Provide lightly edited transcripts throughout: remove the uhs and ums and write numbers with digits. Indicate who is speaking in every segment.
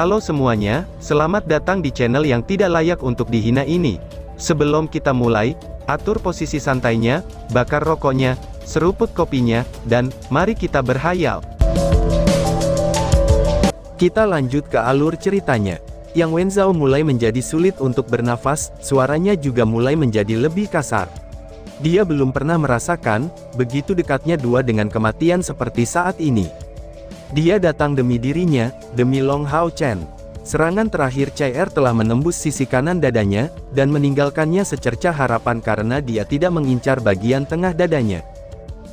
Speaker 1: Halo semuanya, selamat datang di channel yang tidak layak untuk dihina ini. Sebelum kita mulai, atur posisi santainya, bakar rokoknya, seruput kopinya, dan mari kita berhayal. Kita lanjut ke alur ceritanya. Yang Wenzhao mulai menjadi sulit untuk bernafas, suaranya juga mulai menjadi lebih kasar. Dia belum pernah merasakan, begitu dekatnya dua dengan kematian seperti saat ini. Dia datang demi dirinya, demi Long Hao Chen. Serangan terakhir CR telah menembus sisi kanan dadanya, dan meninggalkannya secercah harapan karena dia tidak mengincar bagian tengah dadanya.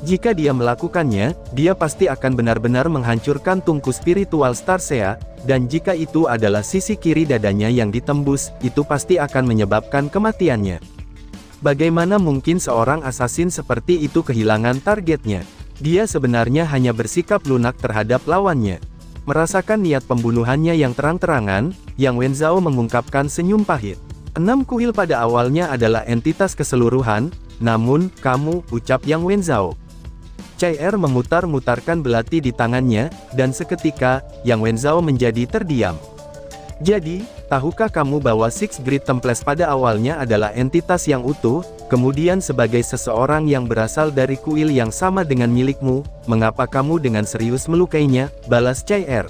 Speaker 1: Jika dia melakukannya, dia pasti akan benar-benar menghancurkan tungku spiritual Starsea, dan jika itu adalah sisi kiri dadanya yang ditembus, itu pasti akan menyebabkan kematiannya. Bagaimana mungkin seorang asasin seperti itu kehilangan targetnya? Dia sebenarnya hanya bersikap lunak terhadap lawannya. Merasakan niat pembunuhannya yang terang-terangan, Yang Wenzhao mengungkapkan senyum pahit. 6 kuil pada awalnya adalah entitas keseluruhan, namun, kamu, ucap Yang Wenzhao. CR memutar-mutarkan belati di tangannya, dan seketika, Yang Wenzhao menjadi terdiam. Jadi, tahukah kamu bahwa Six Great Temples pada awalnya adalah entitas yang utuh, kemudian sebagai seseorang yang berasal dari kuil yang sama dengan milikmu, mengapa kamu dengan serius melukainya, balas CR.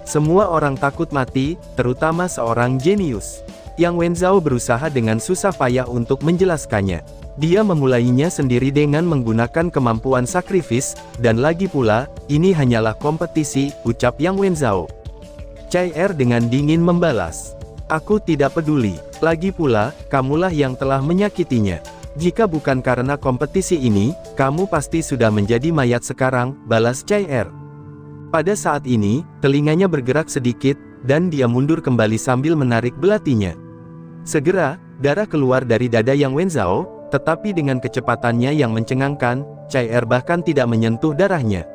Speaker 1: Semua orang takut mati, terutama seorang jenius. Yang Wenzhao berusaha dengan susah payah untuk menjelaskannya. Dia memulainya sendiri dengan menggunakan kemampuan sakrifis, dan lagi pula, ini hanyalah kompetisi, ucap Yang Wenzhao. CR dengan dingin membalas. Aku tidak peduli, lagi pula, kamulah yang telah menyakitinya. Jika bukan karena kompetisi ini, kamu pasti sudah menjadi mayat sekarang, balas CR. Pada saat ini, telinganya bergerak sedikit, dan dia mundur kembali sambil menarik belatinya. Segera, darah keluar dari dada Yang Wenzhao, tetapi dengan kecepatannya yang mencengangkan, CR bahkan tidak menyentuh darahnya.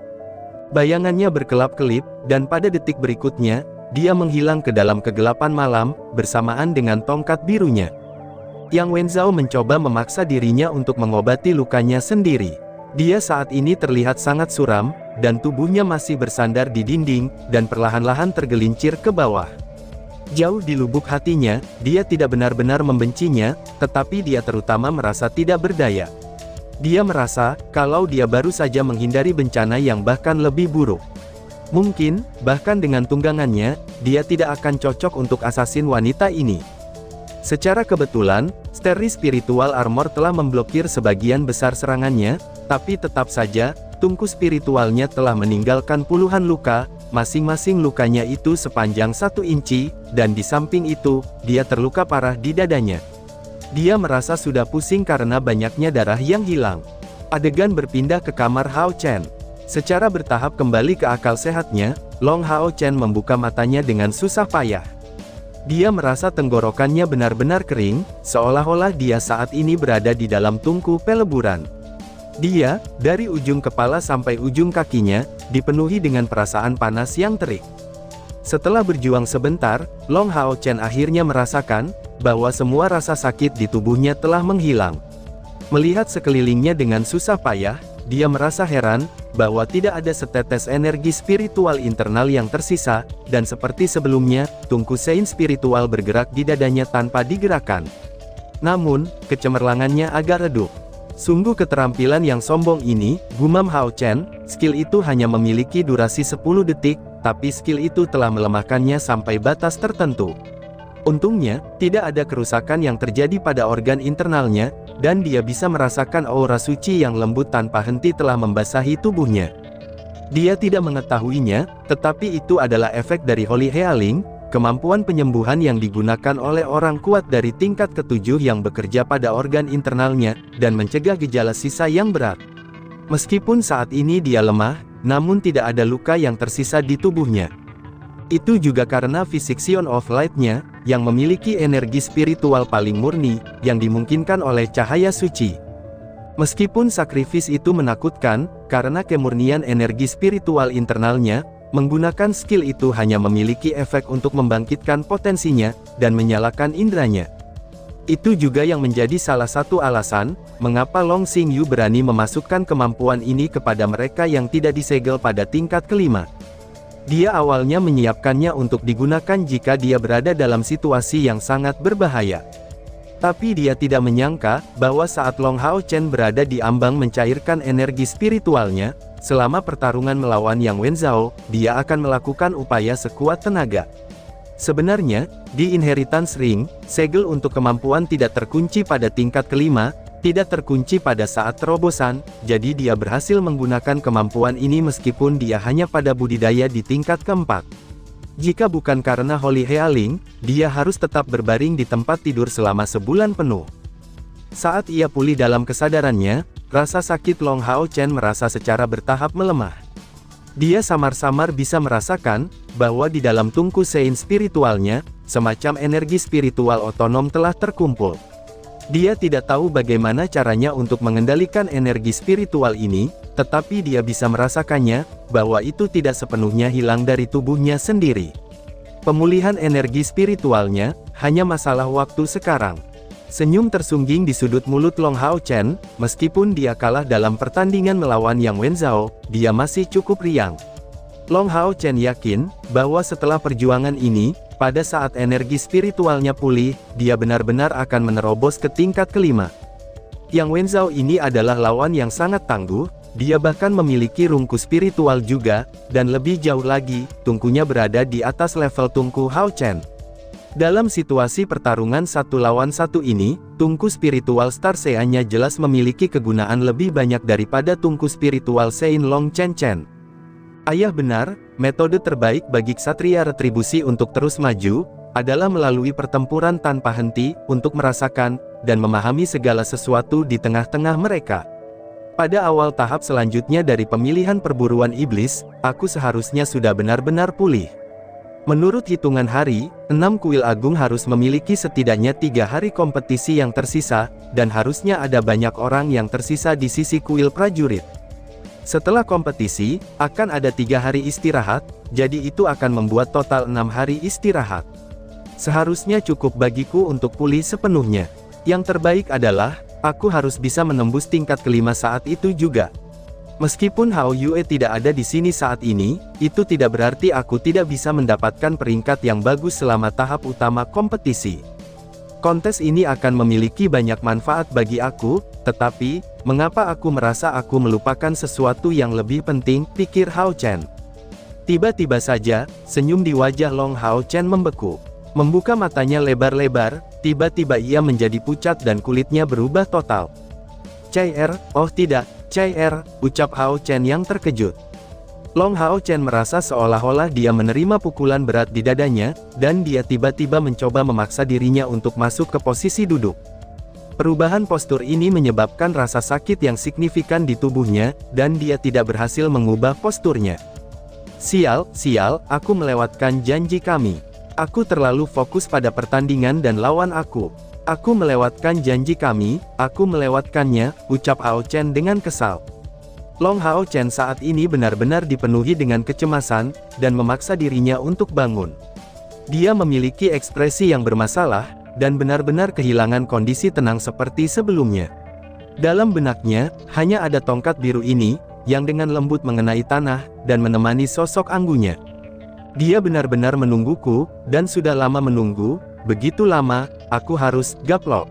Speaker 1: Bayangannya berkelap-kelip, dan pada detik berikutnya, dia menghilang ke dalam kegelapan malam, bersamaan dengan tongkat birunya. Yang Wenzhao mencoba memaksa dirinya untuk mengobati lukanya sendiri. Dia saat ini terlihat sangat suram, dan tubuhnya masih bersandar di dinding, dan perlahan-lahan tergelincir ke bawah. Jauh di lubuk hatinya, dia tidak benar-benar membencinya, tetapi dia terutama merasa tidak berdaya. Dia merasa, kalau dia baru saja menghindari bencana yang bahkan lebih buruk. Mungkin, bahkan dengan tunggangannya, dia tidak akan cocok untuk asasin wanita ini. Secara kebetulan, Steri Spiritual Armor telah memblokir sebagian besar serangannya, tapi tetap saja, tungku spiritualnya telah meninggalkan puluhan luka, masing-masing lukanya itu sepanjang 1 inci, dan di samping itu, dia terluka parah di dadanya. Dia merasa sudah pusing karena banyaknya darah yang hilang. Adegan berpindah ke kamar Hao Chen. Secara bertahap kembali ke akal sehatnya, Long Hao Chen membuka matanya dengan susah payah. Dia merasa tenggorokannya benar-benar kering, seolah-olah dia saat ini berada di dalam tungku peleburan. Dia, dari ujung kepala sampai ujung kakinya, dipenuhi dengan perasaan panas yang terik. Setelah berjuang sebentar, Long Hao Chen akhirnya merasakan, bahwa semua rasa sakit di tubuhnya telah menghilang. Melihat sekelilingnya dengan susah payah, dia merasa heran, bahwa tidak ada setetes energi spiritual internal yang tersisa, dan seperti sebelumnya, tungku sein spiritual bergerak di dadanya tanpa digerakkan. Namun, kecemerlangannya agak redup. Sungguh keterampilan yang sombong ini, gumam Hao Chen, skill itu hanya memiliki durasi 10 detik, tapi skill itu telah melemahkannya sampai batas tertentu. Untungnya, tidak ada kerusakan yang terjadi pada organ internalnya, dan dia bisa merasakan aura suci yang lembut tanpa henti telah membasahi tubuhnya. Dia tidak mengetahuinya, tetapi itu adalah efek dari Holy Healing, kemampuan penyembuhan yang digunakan oleh orang kuat dari tingkat ke-7 yang bekerja pada organ internalnya, dan mencegah gejala sisa yang berat. Meskipun saat ini dia lemah, namun tidak ada luka yang tersisa di tubuhnya. Itu juga karena Physiction of Light-nya, yang memiliki energi spiritual paling murni, yang dimungkinkan oleh cahaya suci. Meskipun sakrifis itu menakutkan, karena kemurnian energi spiritual internalnya, menggunakan skill itu hanya memiliki efek untuk membangkitkan potensinya, dan menyalakan indranya. Itu juga yang menjadi salah satu alasan, mengapa Long Xingyu berani memasukkan kemampuan ini kepada mereka yang tidak disegel pada tingkat kelima. Dia awalnya menyiapkannya untuk digunakan jika dia berada dalam situasi yang sangat berbahaya. Tapi dia tidak menyangka, bahwa saat Long Hao Chen berada di ambang mencairkan energi spiritualnya, selama pertarungan melawan Yang Wenzhao, dia akan melakukan upaya sekuat tenaga. Sebenarnya, di Inheritance Ring, segel untuk kemampuan tidak terkunci pada tingkat kelima, tidak terkunci pada saat terobosan, jadi dia berhasil menggunakan kemampuan ini meskipun dia hanya pada budidaya di tingkat keempat. Jika bukan karena Holy Healing, dia harus tetap berbaring di tempat tidur selama sebulan penuh. Saat ia pulih dalam kesadarannya, rasa sakit Long Hao Chen merasa secara bertahap melemah. Dia samar-samar bisa merasakan, bahwa di dalam tungku sein spiritualnya, semacam energi spiritual otonom telah terkumpul. Dia tidak tahu bagaimana caranya untuk mengendalikan energi spiritual ini, tetapi dia bisa merasakannya, bahwa itu tidak sepenuhnya hilang dari tubuhnya sendiri. Pemulihan energi spiritualnya, hanya masalah waktu sekarang. Senyum tersungging di sudut mulut Long Hao Chen, meskipun dia kalah dalam pertandingan melawan Yang Wenzhao, dia masih cukup riang. Long Hao Chen yakin, bahwa setelah perjuangan ini, pada saat energi spiritualnya pulih, dia benar-benar akan menerobos ke tingkat kelima. Yang Wenzhao ini adalah lawan yang sangat tangguh, dia bahkan memiliki rungku spiritual juga, dan lebih jauh lagi, tungkunya berada di atas level tungku Hao Chen. Dalam situasi pertarungan satu lawan satu ini, tungku spiritual Star Sea-nya jelas memiliki kegunaan lebih banyak daripada tungku spiritual Sein Long Chen Chen. Ayah benar, metode terbaik bagi ksatria retribusi untuk terus maju, adalah melalui pertempuran tanpa henti, untuk merasakan, dan memahami segala sesuatu di tengah-tengah mereka. Pada awal tahap selanjutnya dari pemilihan perburuan iblis, aku seharusnya sudah benar-benar pulih. Menurut hitungan hari, 6 kuil agung harus memiliki setidaknya 3 hari kompetisi yang tersisa, dan harusnya ada banyak orang yang tersisa di sisi kuil prajurit. Setelah kompetisi, akan ada 3 hari istirahat, jadi itu akan membuat total 6 hari istirahat. Seharusnya cukup bagiku untuk pulih sepenuhnya. Yang terbaik adalah, aku harus bisa menembus tingkat kelima saat itu juga. Meskipun Hao Yue tidak ada di sini saat ini, itu tidak berarti aku tidak bisa mendapatkan peringkat yang bagus selama tahap utama kompetisi. Kontes ini akan memiliki banyak manfaat bagi aku, tetapi, mengapa aku merasa aku melupakan sesuatu yang lebih penting, pikir Hao Chen. Tiba-tiba saja, senyum di wajah Long Hao Chen membeku. Membuka matanya lebar-lebar, tiba-tiba ia menjadi pucat dan kulitnya berubah total. "Cair, oh tidak, cair," ucap Hao Chen yang terkejut. Long Hao Chen merasa seolah-olah dia menerima pukulan berat di dadanya, dan dia tiba-tiba mencoba memaksa dirinya untuk masuk ke posisi duduk. Perubahan postur ini menyebabkan rasa sakit yang signifikan di tubuhnya, dan dia tidak berhasil mengubah posturnya. Sial, aku melewatkan janji kami. Aku terlalu fokus pada pertandingan dan lawan aku. Aku melewatkan janji kami, aku melewatkannya, ucap Hao Chen dengan kesal. Long Hao Chen saat ini benar-benar dipenuhi dengan kecemasan, dan memaksa dirinya untuk bangun. Dia memiliki ekspresi yang bermasalah, dan benar-benar kehilangan kondisi tenang seperti sebelumnya. Dalam benaknya, hanya ada tongkat biru ini, yang dengan lembut mengenai tanah, dan menemani sosok anggunya. Dia benar-benar menungguku, dan sudah lama menunggu, begitu lama, aku harus gaplok.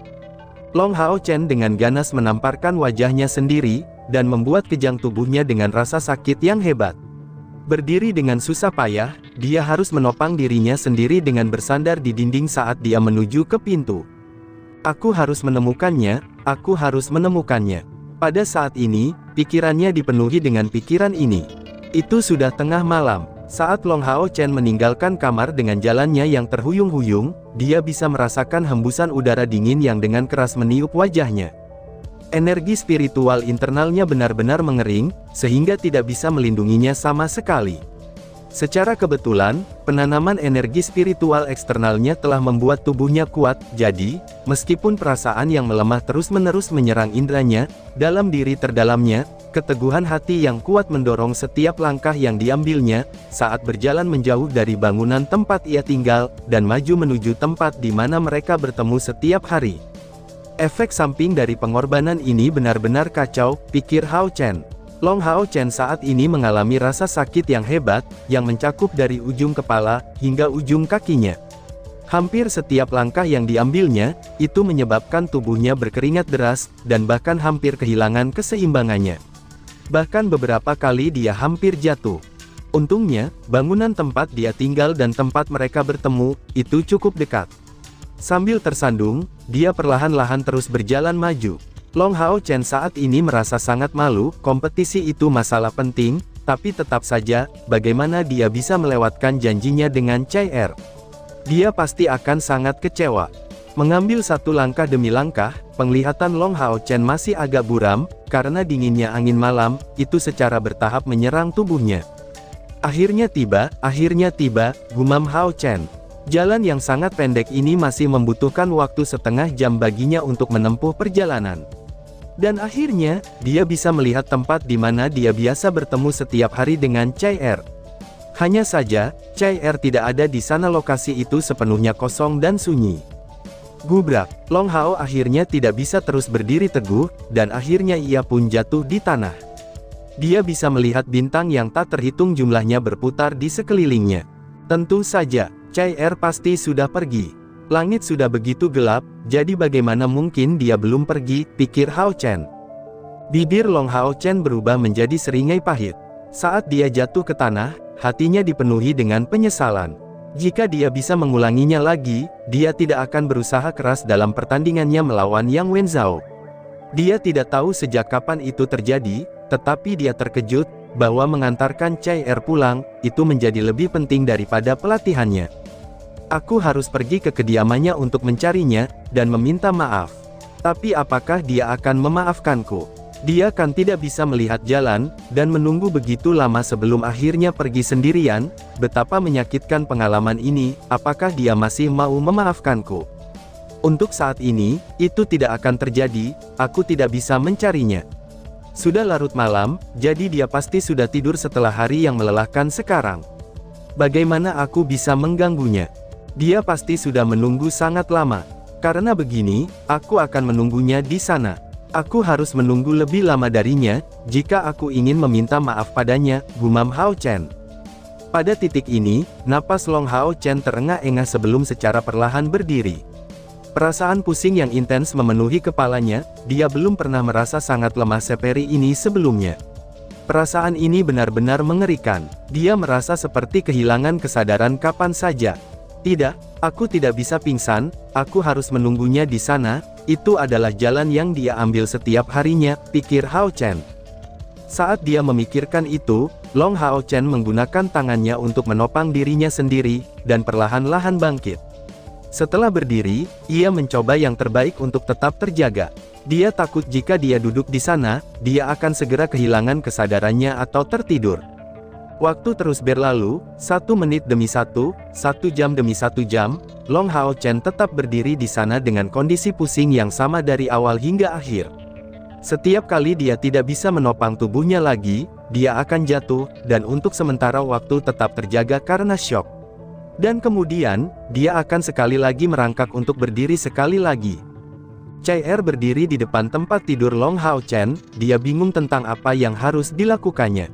Speaker 1: Long Hao Chen dengan ganas menamparkan wajahnya sendiri, dan membuat kejang tubuhnya dengan rasa sakit yang hebat. Berdiri dengan susah payah, dia harus menopang dirinya sendiri dengan bersandar di dinding saat dia menuju ke pintu. Aku harus menemukannya, aku harus menemukannya. Pada saat ini, pikirannya dipenuhi dengan pikiran ini. Itu sudah tengah malam. Saat Long Hao Chen meninggalkan kamar dengan jalannya yang terhuyung-huyung, dia bisa merasakan hembusan udara dingin yang dengan keras meniup wajahnya. Energi spiritual internalnya benar-benar mengering, sehingga tidak bisa melindunginya sama sekali. Secara kebetulan, penanaman energi spiritual eksternalnya telah membuat tubuhnya kuat, jadi, meskipun perasaan yang melemah terus-menerus menyerang indranya, dalam diri terdalamnya, keteguhan hati yang kuat mendorong setiap langkah yang diambilnya, saat berjalan menjauh dari bangunan tempat ia tinggal, dan maju menuju tempat di mana mereka bertemu setiap hari. Efek samping dari pengorbanan ini benar-benar kacau, pikir Hao Chen. Long Hao Chen saat ini mengalami rasa sakit yang hebat, yang mencakup dari ujung kepala, hingga ujung kakinya. Hampir setiap langkah yang diambilnya, itu menyebabkan tubuhnya berkeringat deras, dan bahkan hampir kehilangan keseimbangannya. Bahkan beberapa kali dia hampir jatuh. Untungnya, bangunan tempat dia tinggal dan tempat mereka bertemu, itu cukup dekat. Sambil tersandung, dia perlahan-lahan terus berjalan maju. Long Hao Chen saat ini merasa sangat malu, kompetisi itu masalah penting, tapi tetap saja, bagaimana dia bisa melewatkan janjinya dengan Chai Er? Dia pasti akan sangat kecewa. Mengambil satu langkah demi langkah, penglihatan Long Hao Chen masih agak buram, karena dinginnya angin malam, itu secara bertahap menyerang tubuhnya. Akhirnya tiba, gumam Hao Chen. Jalan yang sangat pendek ini masih membutuhkan waktu setengah jam baginya untuk menempuh perjalanan. Dan akhirnya, dia bisa melihat tempat di mana dia biasa bertemu setiap hari dengan Chai Er. Hanya saja, Chai Er tidak ada di sana, lokasi itu sepenuhnya kosong dan sunyi. Gubrak, Long Hao akhirnya tidak bisa terus berdiri teguh, dan akhirnya ia pun jatuh di tanah. Dia bisa melihat bintang yang tak terhitung jumlahnya berputar di sekelilingnya. Tentu saja, Chai Er pasti sudah pergi. Langit sudah begitu gelap, jadi bagaimana mungkin dia belum pergi, pikir Hao Chen. Bibir Long Hao Chen berubah menjadi seringai pahit. Saat dia jatuh ke tanah, hatinya dipenuhi dengan penyesalan. Jika dia bisa mengulanginya lagi, dia tidak akan berusaha keras dalam pertandingannya melawan Yang Wenzhao. Dia tidak tahu sejak kapan itu terjadi, tetapi dia terkejut, bahwa mengantarkan Chai Er pulang, itu menjadi lebih penting daripada pelatihannya. Aku harus pergi ke kediamannya untuk mencarinya, dan meminta maaf. Tapi apakah dia akan memaafkanku? Dia kan tidak bisa melihat jalan, dan menunggu begitu lama sebelum akhirnya pergi sendirian. Betapa menyakitkan pengalaman ini, apakah dia masih mau memaafkanku? Untuk saat ini, itu tidak akan terjadi, aku tidak bisa mencarinya. Sudah larut malam, jadi dia pasti sudah tidur setelah hari yang melelahkan sekarang. Bagaimana aku bisa mengganggunya? Dia pasti sudah menunggu sangat lama. Karena begini, aku akan menunggunya di sana. Aku harus menunggu lebih lama darinya, jika aku ingin meminta maaf padanya, gumam Hao Chen. Pada titik ini, napas Long Hao Chen terengah-engah sebelum secara perlahan berdiri. Perasaan pusing yang intens memenuhi kepalanya, dia belum pernah merasa sangat lemah seperti ini sebelumnya. Perasaan ini benar-benar mengerikan. Dia merasa seperti kehilangan kesadaran kapan saja. Tidak, aku tidak bisa pingsan, aku harus menunggunya di sana, itu adalah jalan yang dia ambil setiap harinya, pikir Hao Chen. Saat dia memikirkan itu, Long Hao Chen menggunakan tangannya untuk menopang dirinya sendiri, dan perlahan-lahan bangkit. Setelah berdiri, ia mencoba yang terbaik untuk tetap terjaga. Dia takut jika dia duduk di sana, dia akan segera kehilangan kesadarannya atau tertidur. Waktu terus berlalu, 1 menit demi 1 jam demi 1 jam, Long Hao Chen tetap berdiri di sana dengan kondisi pusing yang sama dari awal hingga akhir. Setiap kali dia tidak bisa menopang tubuhnya lagi, dia akan jatuh, dan untuk sementara waktu tetap terjaga karena syok. Dan kemudian, dia akan sekali lagi merangkak untuk berdiri sekali lagi. Chai Er berdiri di depan tempat tidur Long Hao Chen, dia bingung tentang apa yang harus dilakukannya.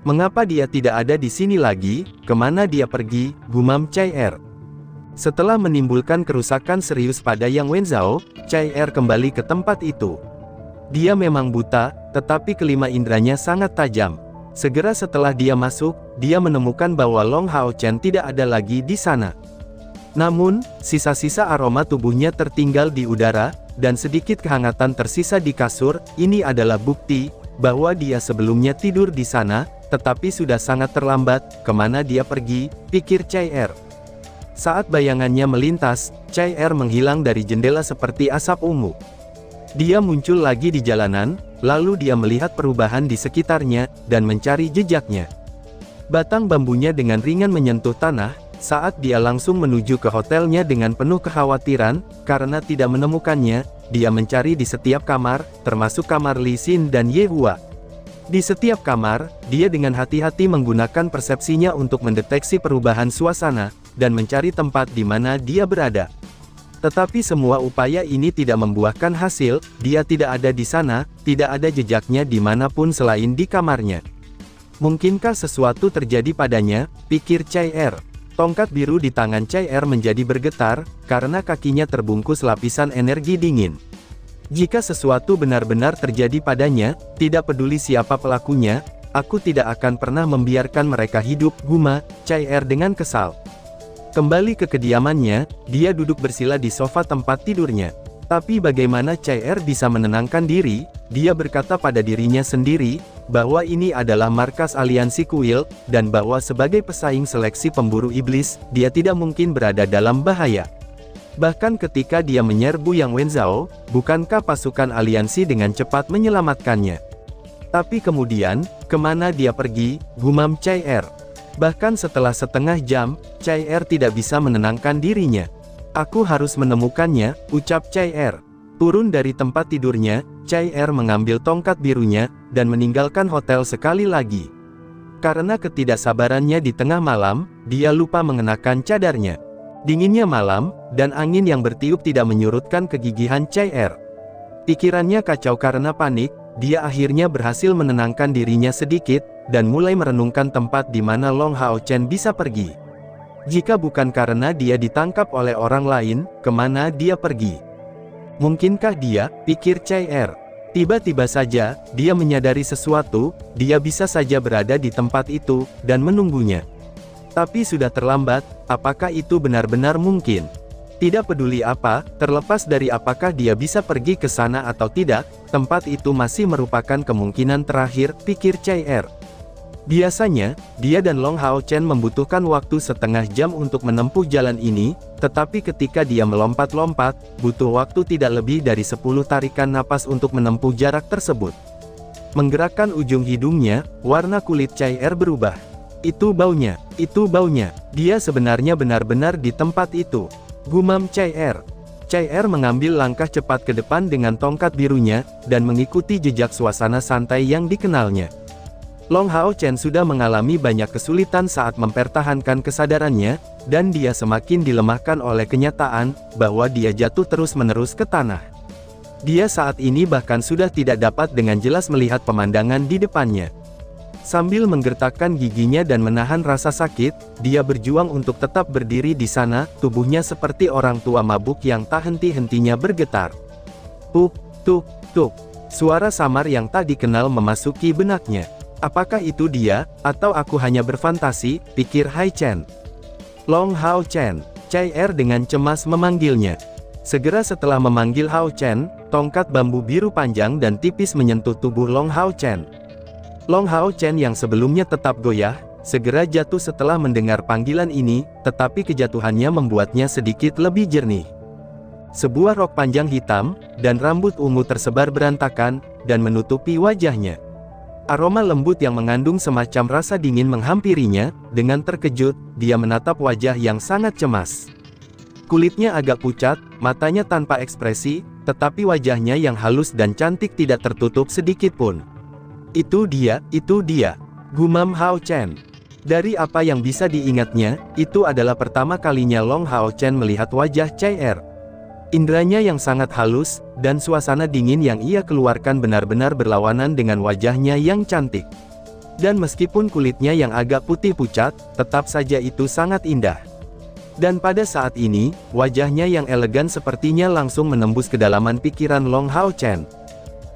Speaker 1: Mengapa dia tidak ada di sini lagi, kemana dia pergi, gumam Chai Er. Setelah menimbulkan kerusakan serius pada Yang Wenzhao, Chai Er kembali ke tempat itu. Dia memang buta, tetapi kelima indranya sangat tajam. Segera setelah dia masuk, dia menemukan bahwa Long Hao Chen tidak ada lagi di sana. Namun, sisa-sisa aroma tubuhnya tertinggal di udara, dan sedikit kehangatan tersisa di kasur. Ini adalah bukti bahwa dia sebelumnya tidur di sana, tetapi sudah sangat terlambat. Kemana dia pergi, pikir Chai Er. Saat bayangannya melintas, Chai Er menghilang dari jendela seperti asap ungu. Dia muncul lagi di jalanan, lalu dia melihat perubahan di sekitarnya, dan mencari jejaknya. Batang bambunya dengan ringan menyentuh tanah, saat dia langsung menuju ke hotelnya dengan penuh kekhawatiran, karena tidak menemukannya. Dia mencari di setiap kamar, termasuk kamar Li Xin dan Ye Hua. Di setiap kamar, dia dengan hati-hati menggunakan persepsinya untuk mendeteksi perubahan suasana, dan mencari tempat di mana dia berada. Tetapi semua upaya ini tidak membuahkan hasil, dia tidak ada di sana, tidak ada jejaknya dimanapun selain di kamarnya. Mungkinkah sesuatu terjadi padanya, pikir Chai Er. Tongkat biru di tangan Chai Er menjadi bergetar, karena kakinya terbungkus lapisan energi dingin. Jika sesuatu benar-benar terjadi padanya, tidak peduli siapa pelakunya, aku tidak akan pernah membiarkan mereka hidup, gumam Chai Er dengan kesal. Kembali ke kediamannya, dia duduk bersila di sofa tempat tidurnya. Tapi bagaimana Chai Er bisa menenangkan diri? Dia berkata pada dirinya sendiri, bahwa ini adalah markas aliansi kuil, dan bahwa sebagai pesaing seleksi pemburu iblis, dia tidak mungkin berada dalam bahaya. Bahkan ketika dia menyerbu Yang Wenzhao, bukankah pasukan aliansi dengan cepat menyelamatkannya? Tapi kemudian, kemana dia pergi, gumam Chai Er. Bahkan setelah setengah jam, Chai Er tidak bisa menenangkan dirinya. Aku harus menemukannya, ucap Chai Er. Turun dari tempat tidurnya, Chai Er mengambil tongkat birunya, dan meninggalkan hotel sekali lagi. Karena ketidaksabarannya di tengah malam, dia lupa mengenakan cadarnya. Dinginnya malam, dan angin yang bertiup tidak menyurutkan kegigihan Chai Er. Pikirannya kacau karena panik, dia akhirnya berhasil menenangkan dirinya sedikit, dan mulai merenungkan tempat di mana Long Hao Chen bisa pergi. Jika bukan karena dia ditangkap oleh orang lain, kemana dia pergi? Mungkinkah dia, pikir Chai Er. Tiba-tiba saja, dia menyadari sesuatu, dia bisa saja berada di tempat itu, dan menunggunya. Tapi sudah terlambat, apakah itu benar-benar mungkin? Tidak peduli apa, terlepas dari apakah dia bisa pergi ke sana atau tidak, tempat itu masih merupakan kemungkinan terakhir, pikir Chai Er. Biasanya, dia dan Long Hao Chen membutuhkan waktu setengah jam untuk menempuh jalan ini, tetapi ketika dia melompat-lompat, butuh waktu tidak lebih dari 10 tarikan napas untuk menempuh jarak tersebut. Menggerakkan ujung hidungnya, warna kulit Chai Er berubah. Itu baunya, dia sebenarnya benar-benar di tempat itu, gumam Chai Er. Chai Er mengambil langkah cepat ke depan dengan tongkat birunya, dan mengikuti jejak suasana santai yang dikenalnya. Long Hao Chen sudah mengalami banyak kesulitan saat mempertahankan kesadarannya, dan dia semakin dilemahkan oleh kenyataan, bahwa dia jatuh terus-menerus ke tanah. Dia saat ini bahkan sudah tidak dapat dengan jelas melihat pemandangan di depannya. Sambil menggertakkan giginya dan menahan rasa sakit, dia berjuang untuk tetap berdiri di sana, tubuhnya seperti orang tua mabuk yang tak henti-hentinya bergetar. Tuk, tuk, tuk. Suara samar yang tak dikenal memasuki benaknya. Apakah itu dia, atau aku hanya berfantasi, pikir Hai Chen. Long Hao Chen, Chai Er dengan cemas memanggilnya. Segera setelah memanggil Hao Chen, tongkat bambu biru panjang dan tipis menyentuh tubuh Long Hao Chen. Long Hao Chen yang sebelumnya tetap goyah, segera jatuh setelah mendengar panggilan ini, tetapi kejatuhannya membuatnya sedikit lebih jernih. Sebuah rok panjang hitam, dan rambut ungu tersebar berantakan, dan menutupi wajahnya. Aroma lembut yang mengandung semacam rasa dingin menghampirinya, dengan terkejut, dia menatap wajah yang sangat cemas. Kulitnya agak pucat, matanya tanpa ekspresi, tetapi wajahnya yang halus dan cantik tidak tertutup sedikit pun. Itu dia, gumam Hao Chen. Dari apa yang bisa diingatnya, itu adalah pertama kalinya Long Hao Chen melihat wajah Chai Er. Indranya yang sangat halus, dan suasana dingin yang ia keluarkan benar-benar berlawanan dengan wajahnya yang cantik. Dan meskipun kulitnya yang agak putih pucat, tetap saja itu sangat indah. Dan pada saat ini, wajahnya yang elegan sepertinya langsung menembus kedalaman pikiran Long Hao Chen.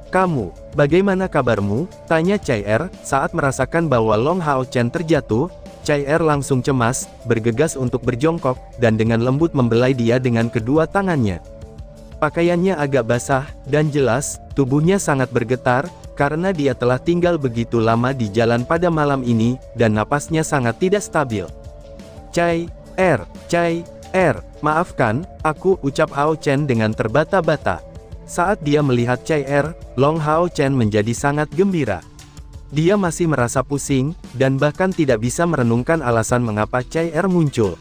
Speaker 1: Kamu, bagaimana kabarmu? Tanya Chai Er, saat merasakan bahwa Long Hao Chen terjatuh. Chai Er langsung cemas, bergegas untuk berjongkok, dan dengan lembut membelai dia dengan kedua tangannya. Pakaiannya agak basah, dan jelas, tubuhnya sangat bergetar, karena dia telah tinggal begitu lama di jalan pada malam ini, dan napasnya sangat tidak stabil. Chai Er, maafkan, aku, ucap Hao Chen dengan terbata-bata. Saat dia melihat Chai Er, Long Hao Chen menjadi sangat gembira. Dia masih merasa pusing, dan bahkan tidak bisa merenungkan alasan mengapa Chai Er muncul.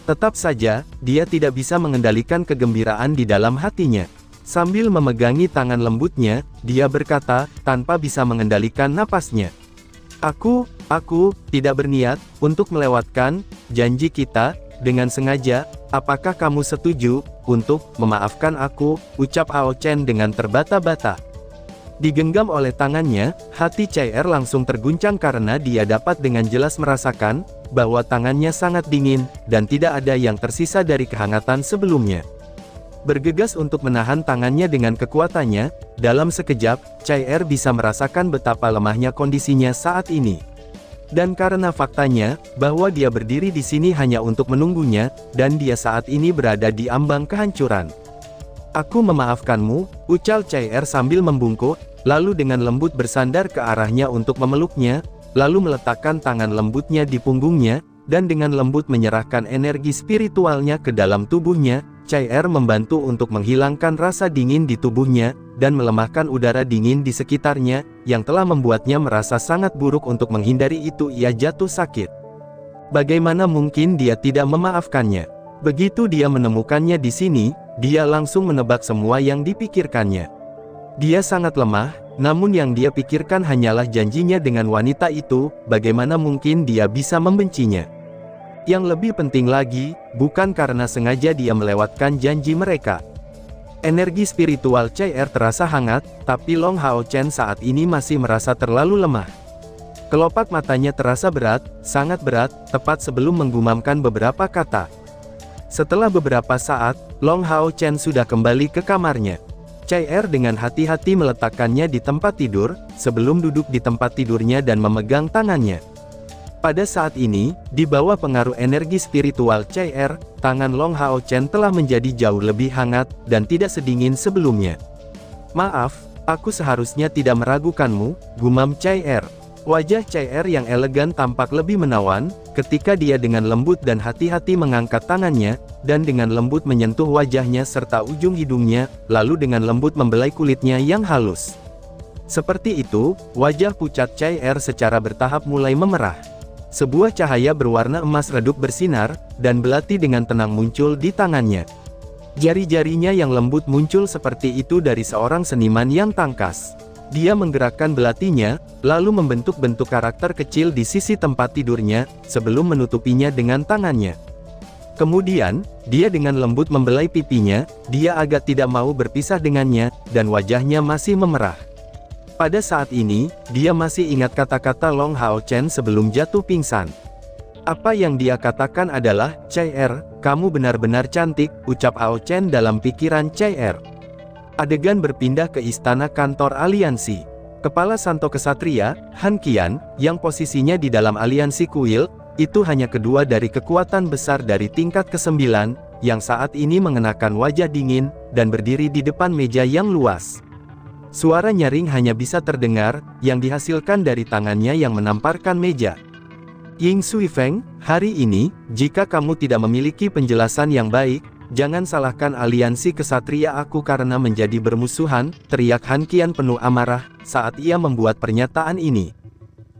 Speaker 1: Tetap saja, dia tidak bisa mengendalikan kegembiraan di dalam hatinya. Sambil memegangi tangan lembutnya, dia berkata, tanpa bisa mengendalikan napasnya. Aku tidak berniat untuk melewatkan janji kita, dengan sengaja, apakah kamu setuju untuk memaafkan aku?" ucap Hao Chen dengan terbata-bata. Digenggam oleh tangannya, hati Chai Er langsung terguncang karena dia dapat dengan jelas merasakan bahwa tangannya sangat dingin, dan tidak ada yang tersisa dari kehangatan sebelumnya. Bergegas untuk menahan tangannya dengan kekuatannya, dalam sekejap, Chai Er bisa merasakan betapa lemahnya kondisinya saat ini. Dan karena faktanya, bahwa dia berdiri di sini hanya untuk menunggunya, dan dia saat ini berada di ambang kehancuran. "Aku memaafkanmu," ucap Chai Er sambil membungkuk, lalu dengan lembut bersandar ke arahnya untuk memeluknya, lalu meletakkan tangan lembutnya di punggungnya, dan dengan lembut menyerahkan energi spiritualnya ke dalam tubuhnya. Chai Er membantu untuk menghilangkan rasa dingin di tubuhnya, dan melemahkan udara dingin di sekitarnya, yang telah membuatnya merasa sangat buruk. Untuk menghindari itu ia jatuh sakit. Bagaimana mungkin dia tidak memaafkannya? Begitu dia menemukannya di sini, dia langsung menebak semua yang dipikirkannya. Dia sangat lemah, namun yang dia pikirkan hanyalah janjinya dengan wanita itu. Bagaimana mungkin dia bisa membencinya? Yang lebih penting lagi, bukan karena sengaja dia melewatkan janji mereka. Energi spiritual Chai Er terasa hangat, tapi Long Hao Chen saat ini masih merasa terlalu lemah. Kelopak matanya terasa berat, sangat berat, tepat sebelum menggumamkan beberapa kata. Setelah beberapa saat, Long Hao Chen sudah kembali ke kamarnya. Chai Er dengan hati-hati meletakkannya di tempat tidur, sebelum duduk di tempat tidurnya dan memegang tangannya. Pada saat ini, di bawah pengaruh energi spiritual Chai Er, tangan Long Hao Chen telah menjadi jauh lebih hangat, dan tidak sedingin sebelumnya. "Maaf, aku seharusnya tidak meragukanmu," gumam Chai Er. Wajah Chai Er yang elegan tampak lebih menawan, ketika dia dengan lembut dan hati-hati mengangkat tangannya, dan dengan lembut menyentuh wajahnya serta ujung hidungnya, lalu dengan lembut membelai kulitnya yang halus. Seperti itu, wajah pucat Chai Er secara bertahap mulai memerah. Sebuah cahaya berwarna emas redup bersinar, dan belati dengan tenang muncul di tangannya. Jari-jarinya yang lembut muncul seperti itu dari seorang seniman yang tangkas. Dia menggerakkan belatinya, lalu membentuk bentuk karakter kecil di sisi tempat tidurnya, sebelum menutupinya dengan tangannya. Kemudian, dia dengan lembut membelai pipinya, dia agak tidak mau berpisah dengannya, dan wajahnya masih memerah. Pada saat ini, dia masih ingat kata-kata Long Hao Chen sebelum jatuh pingsan. Apa yang dia katakan adalah, "Chai Er, kamu benar-benar cantik," ucap Hao Chen dalam pikiran Chai Er. Adegan berpindah ke istana kantor aliansi. Kepala Santo Kesatria, Han Qian, yang posisinya di dalam aliansi kuil, itu hanya kedua dari kekuatan besar dari tingkat ke-9, yang saat ini mengenakan wajah dingin, dan berdiri di depan meja yang luas. Suara nyaring hanya bisa terdengar, yang dihasilkan dari tangannya yang menamparkan meja. "Ying Sui Feng, hari ini, jika kamu tidak memiliki penjelasan yang baik, jangan salahkan aliansi kesatria aku karena menjadi bermusuhan," teriak Han Qian penuh amarah, saat ia membuat pernyataan ini.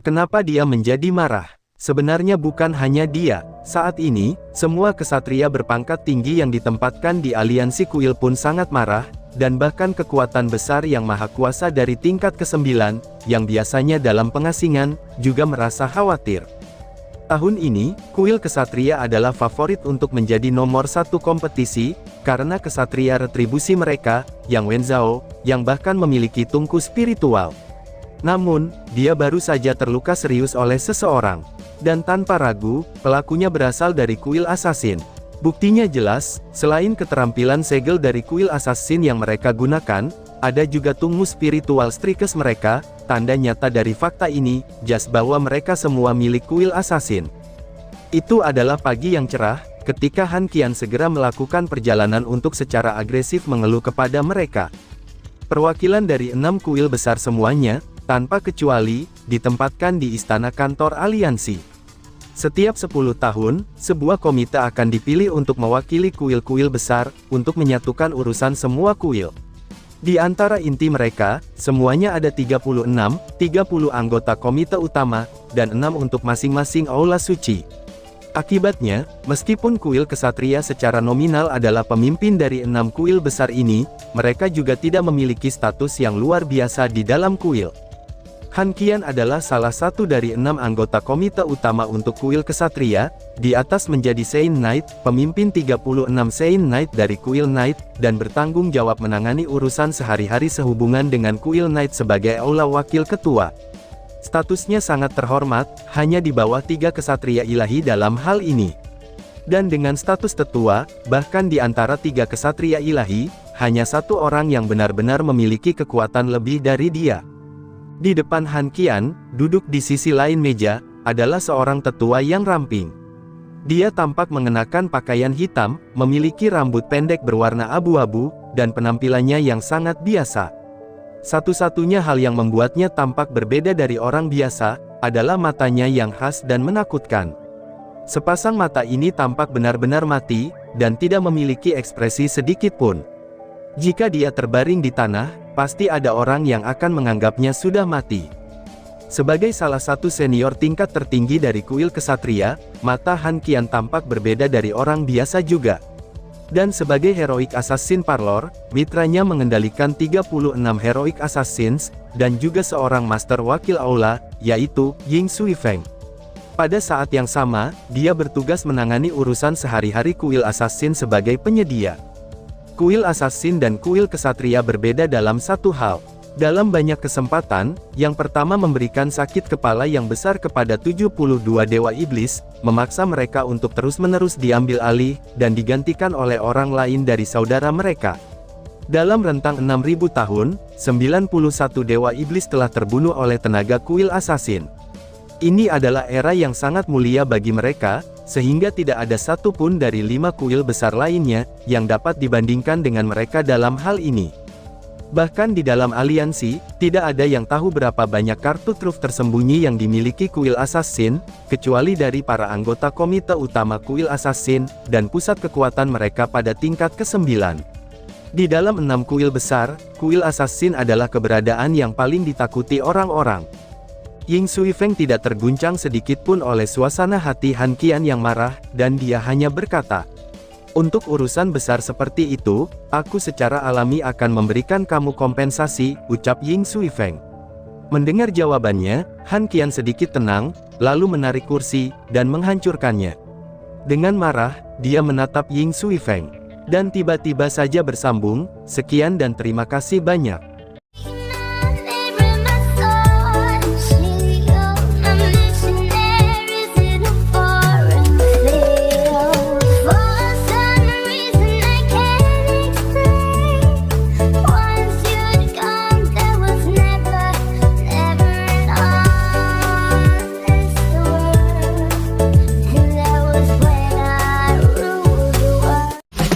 Speaker 1: Kenapa dia menjadi marah? Sebenarnya bukan hanya dia. Saat ini, semua kesatria berpangkat tinggi yang ditempatkan di aliansi kuil pun sangat marah, dan bahkan kekuatan besar yang maha kuasa dari tingkat ke-9, yang biasanya dalam pengasingan, juga merasa khawatir. Tahun ini, kuil kesatria adalah favorit untuk menjadi nomor 1 kompetisi, karena kesatria retribusi mereka, Yang Wenzhao, yang bahkan memiliki tungku spiritual. Namun, dia baru saja terluka serius oleh seseorang. Dan tanpa ragu, pelakunya berasal dari kuil assassin. Buktinya jelas, selain keterampilan segel dari kuil assassin yang mereka gunakan, ada juga tunggu spiritual strikes mereka. Tanda nyata dari fakta ini, jelas bahwa mereka semua milik kuil assassin. Itu adalah pagi yang cerah, ketika Han Qian segera melakukan perjalanan untuk secara agresif mengeluh kepada mereka. Perwakilan dari 6 kuil besar semuanya, tanpa kecuali, ditempatkan di istana kantor aliansi. Setiap 10 tahun, sebuah komite akan dipilih untuk mewakili kuil-kuil besar, untuk menyatukan urusan semua kuil. Di antara inti mereka, semuanya ada 30 anggota komite utama, dan 6 untuk masing-masing aula suci. Akibatnya, meskipun kuil kesatria secara nominal adalah pemimpin dari 6 kuil besar ini, mereka juga tidak memiliki status yang luar biasa di dalam kuil. Han Qian adalah salah satu dari 6 anggota komite utama untuk kuil kesatria, di atas menjadi Saint Knight, pemimpin 36 Saint Knight dari kuil Knight, dan bertanggung jawab menangani urusan sehari-hari sehubungan dengan kuil Knight sebagai aula wakil ketua. Statusnya sangat terhormat, hanya di bawah 3 kesatria ilahi dalam hal ini. Dan dengan status tetua, bahkan di antara 3 kesatria ilahi, hanya satu orang yang benar-benar memiliki kekuatan lebih dari dia. Di depan Han Qian, duduk di sisi lain meja, adalah seorang tetua yang ramping. Dia tampak mengenakan pakaian hitam, memiliki rambut pendek berwarna abu-abu, dan penampilannya yang sangat biasa. Satu-satunya hal yang membuatnya tampak berbeda dari orang biasa, adalah matanya yang khas dan menakutkan. Sepasang mata ini tampak benar-benar mati, dan tidak memiliki ekspresi sedikit pun. Jika dia terbaring di tanah, pasti ada orang yang akan menganggapnya sudah mati. Sebagai salah satu senior tingkat tertinggi dari kuil kesatria, mata Han Qian tampak berbeda dari orang biasa juga. Dan sebagai Heroic Assassin Parlor, mitranya mengendalikan 36 Heroic Assassins, dan juga seorang Master Wakil Aula, yaitu Ying Sui Feng. Pada saat yang sama, dia bertugas menangani urusan sehari-hari kuil Assassin sebagai penyedia. Kuil Assassin dan kuil kesatria berbeda dalam satu hal. Dalam banyak kesempatan, yang pertama memberikan sakit kepala yang besar kepada 72 dewa iblis, memaksa mereka untuk terus-menerus diambil alih, dan digantikan oleh orang lain dari saudara mereka. Dalam rentang 6.000 tahun, 91 dewa iblis telah terbunuh oleh tenaga kuil Assassin. Ini adalah era yang sangat mulia bagi mereka, sehingga tidak ada satupun dari 5 kuil besar lainnya, yang dapat dibandingkan dengan mereka dalam hal ini. Bahkan di dalam aliansi, tidak ada yang tahu berapa banyak kartu truf tersembunyi yang dimiliki kuil Assassin, kecuali dari para anggota komite utama kuil Assassin, dan pusat kekuatan mereka pada tingkat ke-9. Di dalam 6 kuil besar, kuil Assassin adalah keberadaan yang paling ditakuti orang-orang. Ying Sui Feng tidak terguncang sedikit pun oleh suasana hati Han Qian yang marah, dan dia hanya berkata, "Untuk urusan besar seperti itu, aku secara alami akan memberikan kamu kompensasi," ucap Ying Sui Feng. Mendengar jawabannya, Han Qian sedikit tenang, lalu menarik kursi, dan menghancurkannya. Dengan marah, dia menatap Ying Sui Feng. Dan tiba-tiba saja bersambung, "Sekian dan terima kasih banyak."